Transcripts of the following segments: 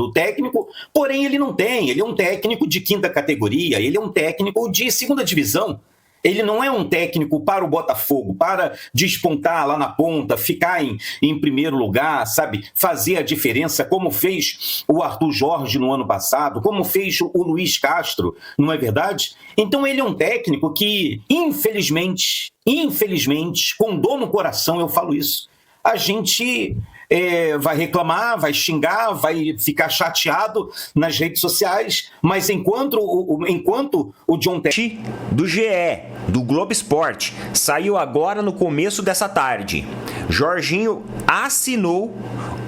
do técnico, porém ele não tem. Ele é um técnico de quinta categoria, ele é um técnico de segunda divisão. Ele não é um técnico para o Botafogo, para despontar lá na ponta, ficar em primeiro lugar, sabe? Fazer a diferença, como fez o Arthur Jorge no ano passado, como fez o Luiz Castro, não é verdade? Então ele é um técnico que, infelizmente, com dor no coração, eu falo isso, a gente vai reclamar, vai xingar, vai ficar chateado nas redes sociais, mas enquanto o John Textor do GE, do Globo Esporte, saiu agora no começo dessa tarde. Jorginho assinou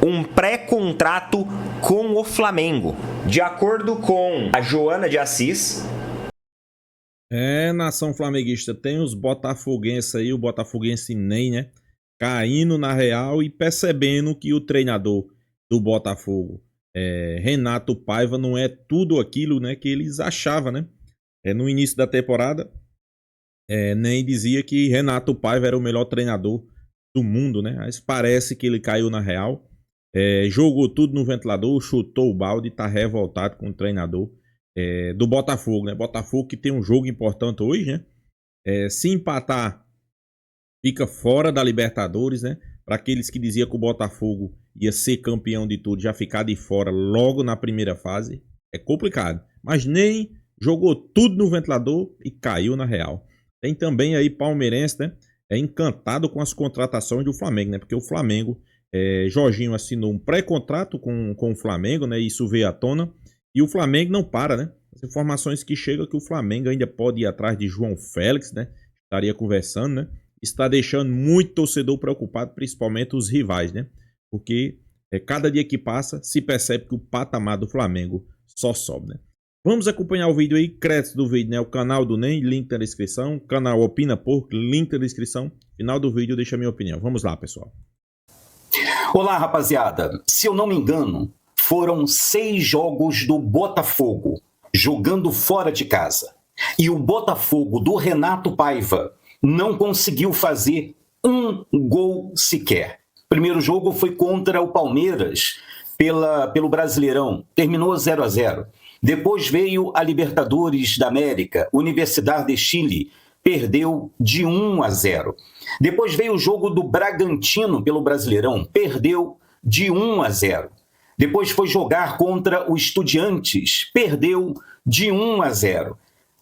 um pré-contrato com o Flamengo. De acordo com a Joana de Assis... Nação flamenguista, tem os botafoguenses aí, o botafoguense Ney, né? Caindo na real e percebendo que o treinador do Botafogo, Renato Paiva, não é tudo aquilo, né, que eles achavam, né? No início da temporada, nem dizia que Renato Paiva era o melhor treinador do mundo, né? Mas parece que ele caiu na real, jogou tudo no ventilador, chutou o balde e tá revoltado com o treinador do Botafogo, né? Botafogo que tem um jogo importante hoje, né? Se empatar, fica fora da Libertadores, né? Para aqueles que diziam que o Botafogo ia ser campeão de tudo, já ficar de fora logo na primeira fase, é complicado. Mas nem jogou tudo no ventilador e caiu na real. Tem também aí palmeirense, né? Encantado com as contratações do Flamengo, né? Porque o Flamengo, Jorginho assinou um pré-contrato com o Flamengo, né? Isso veio à tona. E o Flamengo não para, né? As informações que chegam que o Flamengo ainda pode ir atrás de João Félix, né? Estaria conversando, né? Está deixando muito torcedor preocupado, principalmente os rivais, né? Porque cada dia que passa se percebe que o patamar do Flamengo só sobe, né? Vamos acompanhar o vídeo aí, crédito do vídeo, né? O canal do NEM, link na descrição, canal Opina Porco, link na descrição. Final do vídeo deixa a minha opinião. Vamos lá, pessoal. Olá, rapaziada. Se eu não me engano, foram 6 jogos do Botafogo jogando fora de casa. E o Botafogo do Renato Paiva não conseguiu fazer um gol sequer. O primeiro jogo foi contra o Palmeiras pelo Brasileirão, terminou 0-0. Depois veio a Libertadores da América, Universidade de Chile, perdeu de 1-0. Depois veio o jogo do Bragantino pelo Brasileirão, perdeu de 1-0. Depois foi jogar contra o Estudiantes, perdeu de 1-0.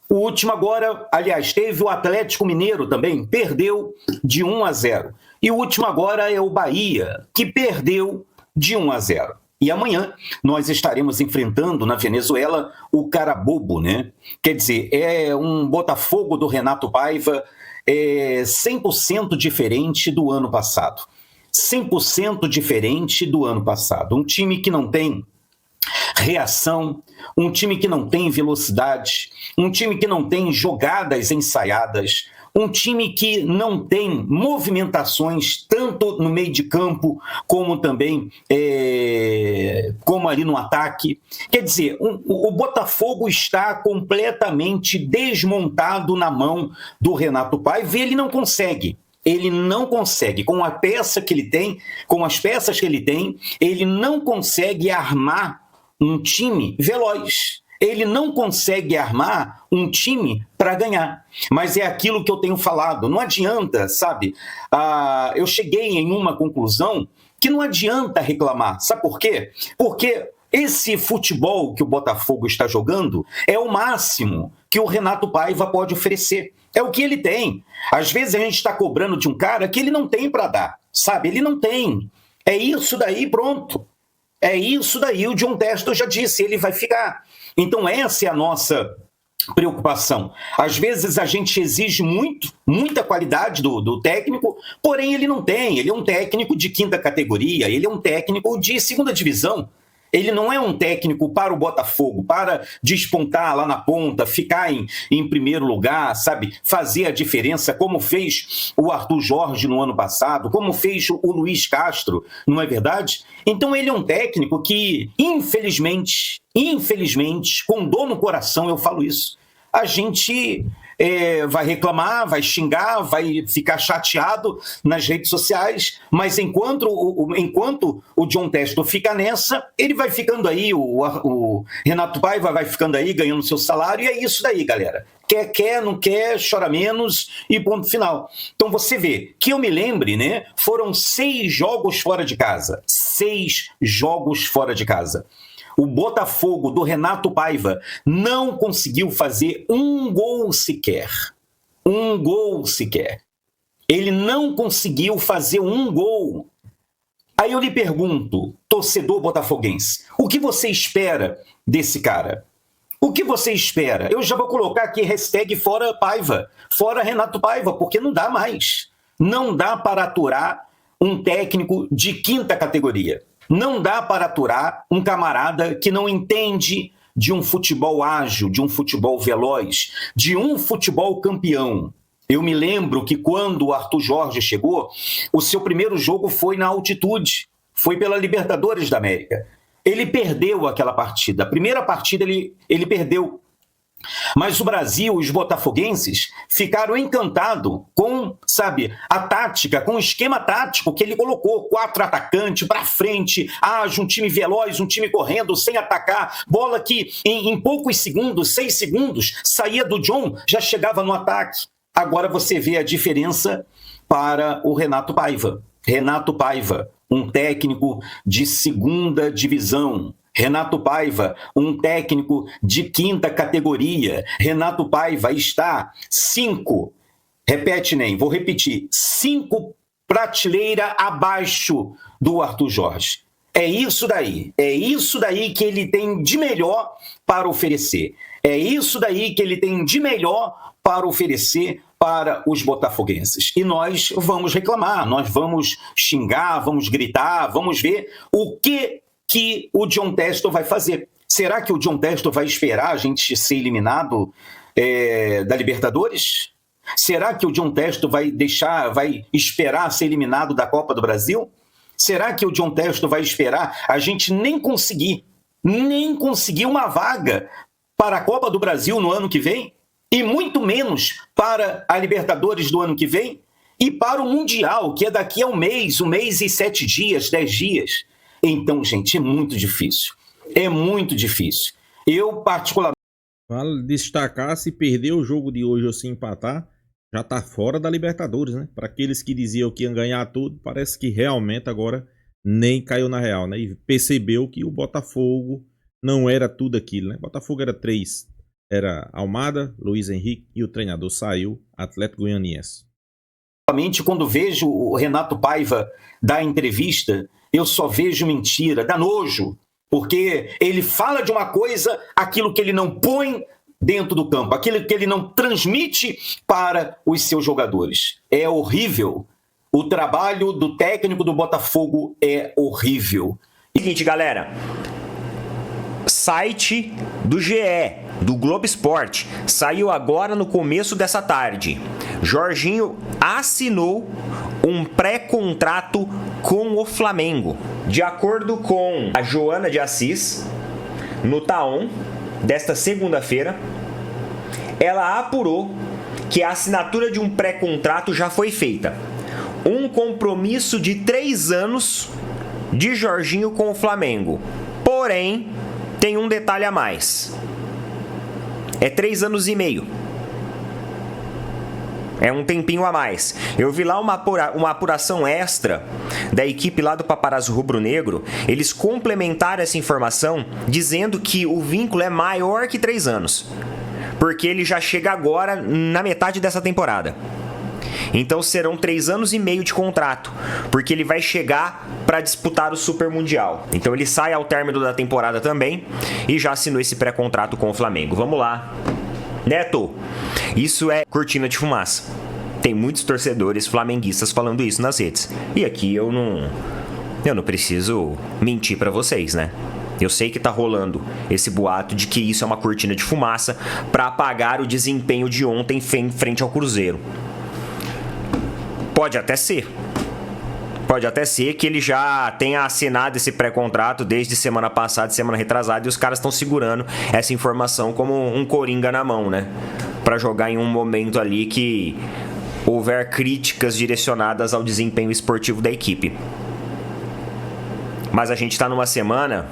O último agora, aliás, teve o Atlético Mineiro também, perdeu de 1-0. E o último agora é o Bahia, que perdeu de 1-0. E amanhã nós estaremos enfrentando na Venezuela o Carabobo, né? Quer dizer, é um Botafogo do Renato Paiva 100% diferente do ano passado. 100% diferente do ano passado. Um time que não tem reação, um time que não tem velocidade, um time que não tem jogadas ensaiadas, um time que não tem movimentações tanto no meio de campo como também como ali no ataque. Quer dizer, o Botafogo está completamente desmontado na mão do Renato Paiva e ele não consegue. Ele não consegue, com a peça que ele tem, com as peças que ele tem, ele não consegue armar um time veloz. Ele não consegue armar um time para ganhar. Mas é aquilo que eu tenho falado. Não adianta, sabe? Eu cheguei em uma conclusão que não adianta reclamar. Sabe por quê? Porque esse futebol que o Botafogo está jogando é o máximo que o Renato Paiva pode oferecer. É o que ele tem. Às vezes a gente está cobrando de um cara que ele não tem para dar, sabe? Ele não tem. É isso daí, pronto. É isso daí. O John Textor já disse, ele vai ficar. Então essa é a nossa preocupação. Às vezes a gente exige muita qualidade do técnico, porém ele não tem. Ele é um técnico de quinta categoria, ele é um técnico de segunda divisão. Ele não é um técnico para o Botafogo, para despontar lá na ponta, ficar em primeiro lugar, sabe? Fazer a diferença, como fez o Arthur Jorge no ano passado, como fez o Luiz Castro, não é verdade? Então ele é um técnico que, infelizmente, com dor no coração, eu falo isso, a gente vai reclamar, vai xingar, vai ficar chateado nas redes sociais, mas enquanto o John Textor fica nessa, ele vai ficando aí, o Renato Paiva vai ficando aí, ganhando seu salário, e é isso daí, galera. Quer, não quer, chora menos e ponto final. Então você vê, que eu me lembre, né? Foram 6 jogos fora de casa. 6 jogos fora de casa. O Botafogo do Renato Paiva não conseguiu fazer um gol sequer. Um gol sequer. Ele não conseguiu fazer um gol. Aí eu lhe pergunto, torcedor botafoguense, o que você espera desse cara? O que você espera? Eu já vou colocar aqui hashtag fora Paiva, fora Renato Paiva, porque não dá mais. Não dá para aturar um técnico de 5ª categoria. Não dá para aturar um camarada que não entende de um futebol ágil, de um futebol veloz, de um futebol campeão. Eu me lembro que quando o Arthur Jorge chegou, o seu primeiro jogo foi na altitude, foi pela Libertadores da América. Ele perdeu aquela partida. A primeira partida ele perdeu. Mas o Brasil, os botafoguenses, ficaram encantados com, a tática, com o esquema tático que ele colocou. 4 atacantes para frente, ágil, um time veloz, um time correndo, sem atacar. Bola que em poucos segundos, 6 segundos, saía do John, já chegava no ataque. Agora você vê a diferença para o Renato Paiva. Renato Paiva, um técnico de 2ª divisão. Renato Paiva, um técnico de 5ª categoria. Renato Paiva está 5, repete, Ney, vou repetir, 5 prateleira abaixo do Arthur Jorge. É isso daí que ele tem de melhor para oferecer. É isso daí que ele tem de melhor para oferecer para os botafoguenses. E nós vamos reclamar, nós vamos xingar, vamos gritar, vamos ver o que o John Textor vai fazer. Será que o John Textor vai esperar a gente ser eliminado da Libertadores? Será que o John Textor vai esperar ser eliminado da Copa do Brasil? Será que o John Textor vai esperar a gente nem conseguir uma vaga para a Copa do Brasil no ano que vem? E muito menos para a Libertadores do ano que vem? E para o Mundial, que é daqui a um mês e 7 dias, 10 dias. Então, gente, é muito difícil. É muito difícil. Eu, particularmente... Vale destacar, se perder o jogo de hoje ou se empatar, já tá fora da Libertadores, né? Para aqueles que diziam que iam ganhar tudo, parece que realmente agora nem caiu na real, né? E percebeu que o Botafogo não era tudo aquilo, né? Botafogo era 3. Era Almada, Luiz Henrique e o treinador saiu, Atlético Goianiense. Quando vejo o Renato Paiva dar entrevista, eu só vejo mentira, dá nojo, porque ele fala de uma coisa, aquilo que ele não põe dentro do campo, aquilo que ele não transmite para os seus jogadores. É horrível. O trabalho do técnico do Botafogo é horrível. Seguinte, galera, site do GE, do Globo Esporte, saiu agora no começo dessa tarde. Jorginho assinou um pré-contrato com o Flamengo. De acordo com a Joana de Assis, no Taon, desta segunda-feira, ela apurou que a assinatura de um pré-contrato já foi feita. Um compromisso de 3 anos de Jorginho com o Flamengo. Porém, tem um detalhe a mais. É 3 anos e meio. É um tempinho a mais. Eu vi lá uma apuração extra da equipe lá do Paparazzo Rubro Negro. Eles complementaram essa informação dizendo que o vínculo é maior que 3 anos. Porque ele já chega agora na metade dessa temporada. Então serão 3 anos e meio de contrato, porque ele vai chegar para disputar o Super Mundial. Então ele sai ao término da temporada também e já assinou esse pré-contrato com o Flamengo. Vamos lá. Neto, isso é cortina de fumaça. Tem muitos torcedores flamenguistas falando isso nas redes. E aqui eu não preciso mentir para vocês, né? Eu sei que tá rolando esse boato de que isso é uma cortina de fumaça para apagar o desempenho de ontem em frente ao Cruzeiro. Pode até ser. Pode até ser que ele já tenha assinado esse pré-contrato desde semana passada, semana retrasada, e os caras estão segurando essa informação como um coringa na mão, né? para jogar em um momento ali que houver críticas direcionadas ao desempenho esportivo da equipe. Mas a gente está numa semana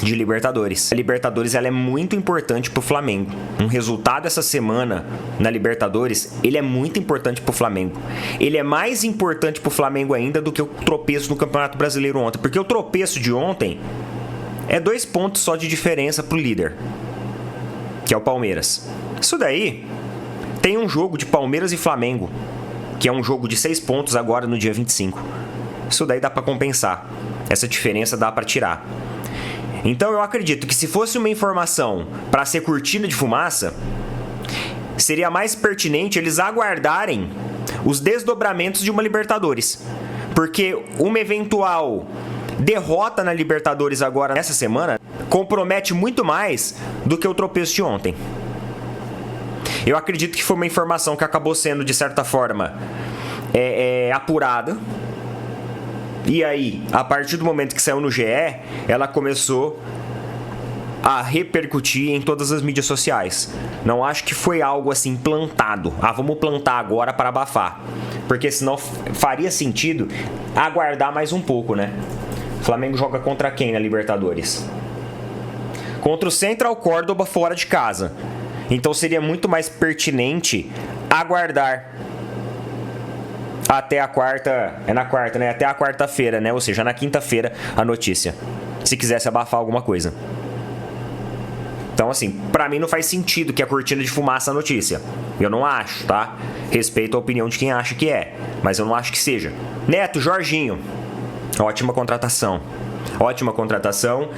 de Libertadores. A Libertadores ela é muito importante para o Flamengo. Um resultado essa semana na Libertadores, ele é muito importante para o Flamengo. Ele é mais importante para o Flamengo ainda do que o tropeço no Campeonato Brasileiro ontem. Porque o tropeço de ontem é 2 pontos só de diferença para o líder, que é o Palmeiras. Isso daí tem um jogo de Palmeiras e Flamengo, que é um jogo de 6 pontos agora no dia 25. Isso daí dá para compensar. Essa diferença dá para tirar. Então eu acredito que se fosse uma informação para ser cortina de fumaça, seria mais pertinente eles aguardarem os desdobramentos de uma Libertadores. Porque uma eventual derrota na Libertadores agora nessa semana compromete muito mais do que o tropeço de ontem. Eu acredito que foi uma informação que acabou sendo, de certa forma, apurada. E aí, a partir do momento que saiu no GE, ela começou a repercutir em todas as mídias sociais. Não acho que foi algo assim plantado. Vamos plantar agora para abafar. Porque senão faria sentido aguardar mais um pouco, né? O Flamengo joga contra quem na Libertadores? Contra o Central Córdoba fora de casa. Então seria muito mais pertinente aguardar até a quarta, na quarta, né? Até a quarta-feira, né? Ou seja, na quinta-feira a notícia. Se quisesse abafar alguma coisa. Então, assim, pra mim não faz sentido que a cortina de fumaça a notícia. Eu não acho, tá? Respeito a opinião de quem acha que é, mas eu não acho que seja. Neto, Jorginho. Ótima contratação. Ótima contratação.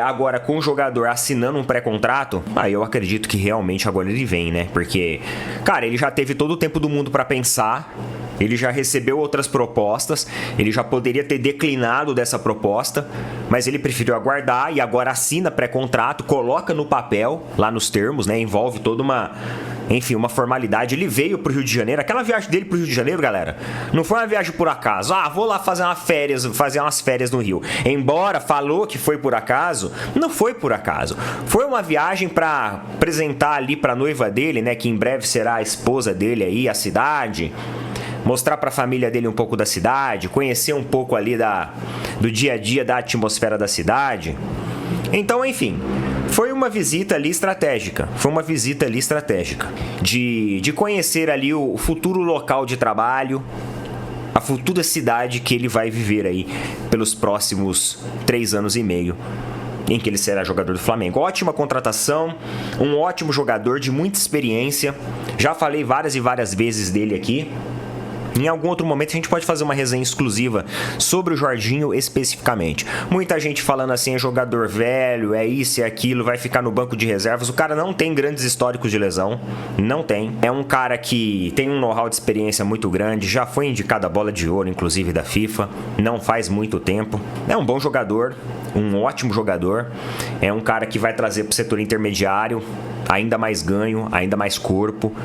Agora, com o jogador assinando um pré-contrato, aí eu acredito que realmente agora ele vem, né? Porque, cara, ele já teve todo o tempo do mundo pra pensar. Ele já recebeu outras propostas, ele já poderia ter declinado dessa proposta, mas ele preferiu aguardar e agora assina pré-contrato, coloca no papel, lá nos termos, né? Envolve toda uma formalidade. Ele veio pro Rio de Janeiro, aquela viagem dele pro Rio de Janeiro, galera, não foi uma viagem por acaso. Vou lá fazer umas férias no Rio. Embora falou que foi por acaso, não foi por acaso. Foi uma viagem para apresentar ali pra noiva dele, né? Que em breve será a esposa dele aí, a cidade. Mostrar para a família dele um pouco da cidade, conhecer um pouco ali do dia a dia, da atmosfera da cidade. Então, enfim, foi uma visita ali estratégica. De conhecer ali o futuro local de trabalho, a futura cidade que ele vai viver aí pelos próximos 3 anos e meio. Em que ele será jogador do Flamengo. Ótima contratação, um ótimo jogador de muita experiência. Já falei várias e várias vezes dele aqui. Em algum outro momento a gente pode fazer uma resenha exclusiva sobre o Jorginho especificamente. Muita gente falando assim, é jogador velho, é isso e aquilo, vai ficar no banco de reservas. O cara não tem grandes históricos de lesão, não tem. É um cara que tem um know-how de experiência muito grande, já foi indicado a bola de ouro, inclusive da FIFA, não faz muito tempo. É um bom jogador, um ótimo jogador. É um cara que vai trazer para o setor intermediário ainda mais ganho, ainda mais corpo.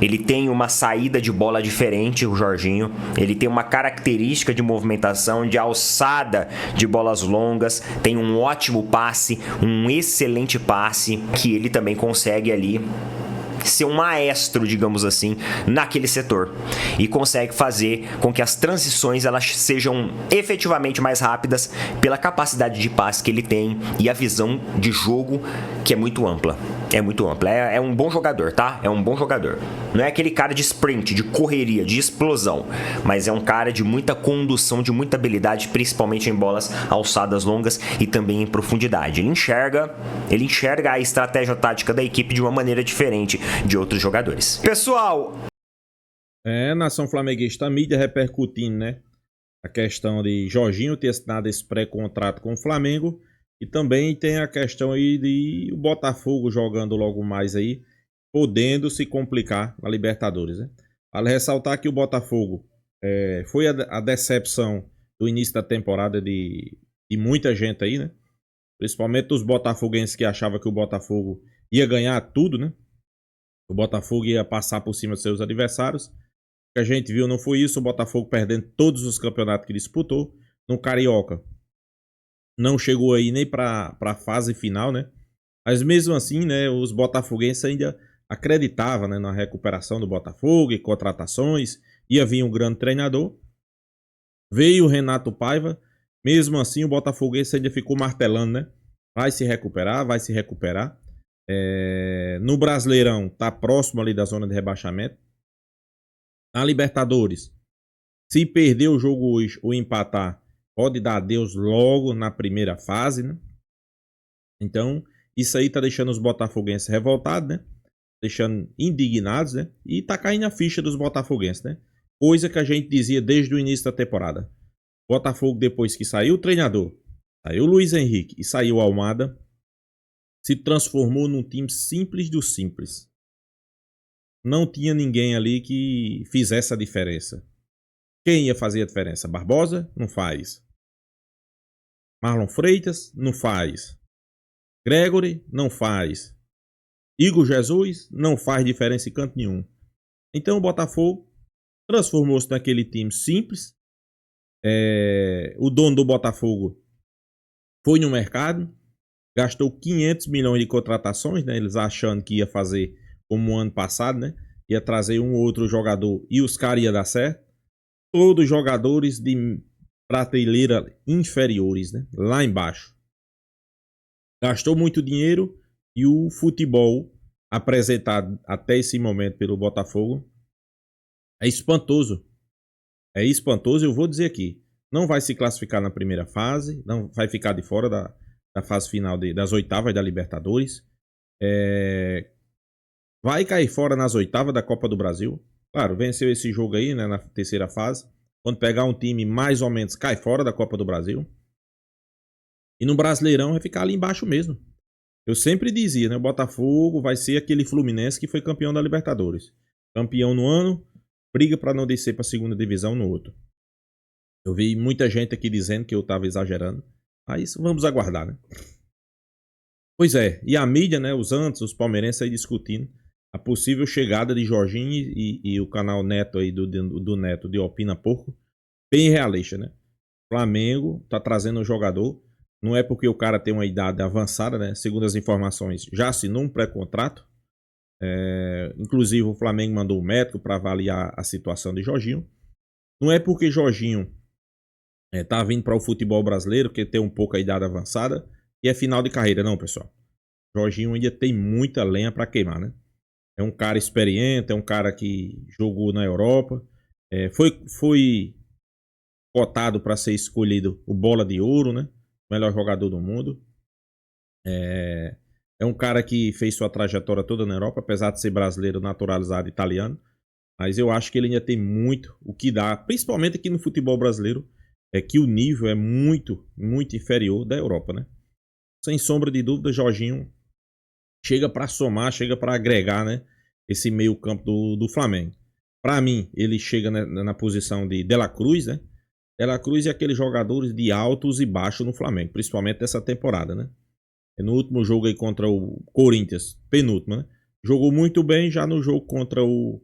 Ele tem uma saída de bola diferente, o Jorginho. Ele tem uma característica de movimentação, de alçada de bolas longas. Tem um ótimo passe, um excelente passe, que ele também consegue ali ser um maestro, digamos assim, naquele setor. E consegue fazer com que as transições elas sejam efetivamente mais rápidas pela capacidade de passe que ele tem e a visão de jogo que é muito ampla. É um bom jogador, tá? É um bom jogador. Não é aquele cara de sprint, de correria, de explosão, mas é um cara de muita condução, de muita habilidade, principalmente em bolas alçadas longas e também em profundidade. Ele enxerga a estratégia tática da equipe de uma maneira diferente de outros jogadores. Pessoal, nação flamenguista, a mídia repercutindo, né? A questão de Jorginho ter assinado esse pré-contrato com o Flamengo. E também tem a questão aí de o Botafogo jogando logo mais aí, podendo se complicar na Libertadores, né? Vale ressaltar que o Botafogo foi a decepção do início da temporada de muita gente aí, né? Principalmente os botafoguenses que achavam que o Botafogo ia ganhar tudo, né? O Botafogo ia passar por cima dos seus adversários. O que a gente viu não foi isso, o Botafogo perdendo todos os campeonatos que disputou. No Carioca não chegou aí nem para a fase final, né? Mas mesmo assim, né, os botafoguenses ainda acreditava, né, na recuperação do Botafogo e contratações, ia vir um grande treinador. Veio o Renato Paiva, mesmo assim o Botafoguense ainda ficou martelando, né? Vai se recuperar, vai se recuperar. No Brasileirão, tá próximo ali da zona de rebaixamento. Na Libertadores, se perder o jogo hoje ou empatar, pode dar adeus logo na primeira fase, né? Então, isso aí tá deixando os botafoguenses revoltados, né? Deixando indignados, né? E tá caindo a ficha dos botafoguenses, né? Coisa que a gente dizia desde o início da temporada. Botafogo, depois que saiu o treinador, saiu o Luiz Henrique e saiu o Almada, se transformou num time simples do simples. Não tinha ninguém ali que fizesse a diferença. Quem ia fazer a diferença? Barbosa? Não faz. Marlon Freitas? Não faz. Gregory? Não faz. Igor Jesus? Não faz diferença em canto nenhum. Então o Botafogo transformou-se naquele time simples. O dono do Botafogo foi no mercado, gastou 500 milhões de contratações, né? Eles achando que ia fazer como o ano passado, né? Ia trazer um ou outro jogador e os caras iam dar certo. Todos jogadores de prateleira inferiores, né? Lá embaixo. Gastou muito dinheiro e o futebol apresentado até esse momento pelo Botafogo é espantoso. É espantoso, eu vou dizer aqui. Não vai se classificar na primeira fase, não vai ficar de fora da fase final das oitavas da Libertadores. Vai cair fora nas oitavas da Copa do Brasil. Claro, venceu esse jogo aí, né, na terceira fase. Quando pegar um time mais ou menos, cai fora da Copa do Brasil. E no Brasileirão vai ficar ali embaixo mesmo. Eu sempre dizia, né, o Botafogo vai ser aquele Fluminense que foi campeão da Libertadores. Campeão no ano, briga para não descer para a segunda divisão no outro. Eu vi muita gente aqui dizendo que eu estava exagerando. Mas vamos aguardar, né? Pois é, e a mídia, né, os Santos, os palmeirenses aí discutindo a possível chegada de Jorginho e o canal Neto aí do Neto de Opina Porco, bem realista, né? O Flamengo tá trazendo um jogador, não é porque o cara tem uma idade avançada, né? Segundo as informações, já assinou um pré-contrato. Inclusive o Flamengo mandou um médico para avaliar a situação de Jorginho. Não é porque Jorginho tá vindo para o futebol brasileiro, que tem um pouco a idade avançada, e é final de carreira, não, pessoal. Jorginho ainda tem muita lenha para queimar, né? É um cara experiente, é um cara que jogou na Europa, foi cotado para ser escolhido o Bola de Ouro, né? O melhor jogador do mundo. É um cara que fez sua trajetória toda na Europa, apesar de ser brasileiro naturalizado italiano. Mas eu acho que ele ainda tem muito o que dar, principalmente aqui no futebol brasileiro, é que o nível é muito, muito inferior da Europa, né? Sem sombra de dúvida, Jorginho chega para somar, chega para agregar, né, esse meio campo do Flamengo. Para mim, ele chega na posição de La Cruz, né? De La Cruz é aqueles jogadores de altos e baixos no Flamengo, principalmente dessa temporada, né? No último jogo aí contra o Corinthians, penúltimo, né? Jogou muito bem, já no jogo contra o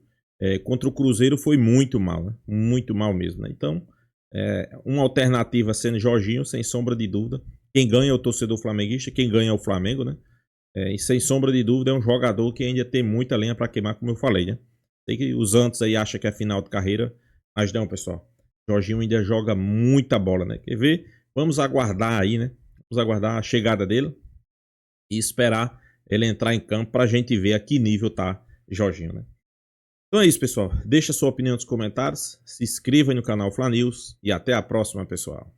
Cruzeiro foi muito mal, né? Muito mal mesmo, né? Então, uma alternativa sendo Jorginho, sem sombra de dúvida. Quem ganha é o torcedor flamenguista, quem ganha é o Flamengo, né? E sem sombra de dúvida é um jogador que ainda tem muita lenha para queimar, como eu falei, né? Sei que os Santos aí acham que é final de carreira, mas não, pessoal. Jorginho ainda joga muita bola, né? Quer ver? Vamos aguardar aí, né? Vamos aguardar a chegada dele e esperar ele entrar em campo pra gente ver a que nível tá Jorginho, né? Então é isso, pessoal. Deixa sua opinião nos comentários, se inscreva aí no canal Fla News e até a próxima, pessoal.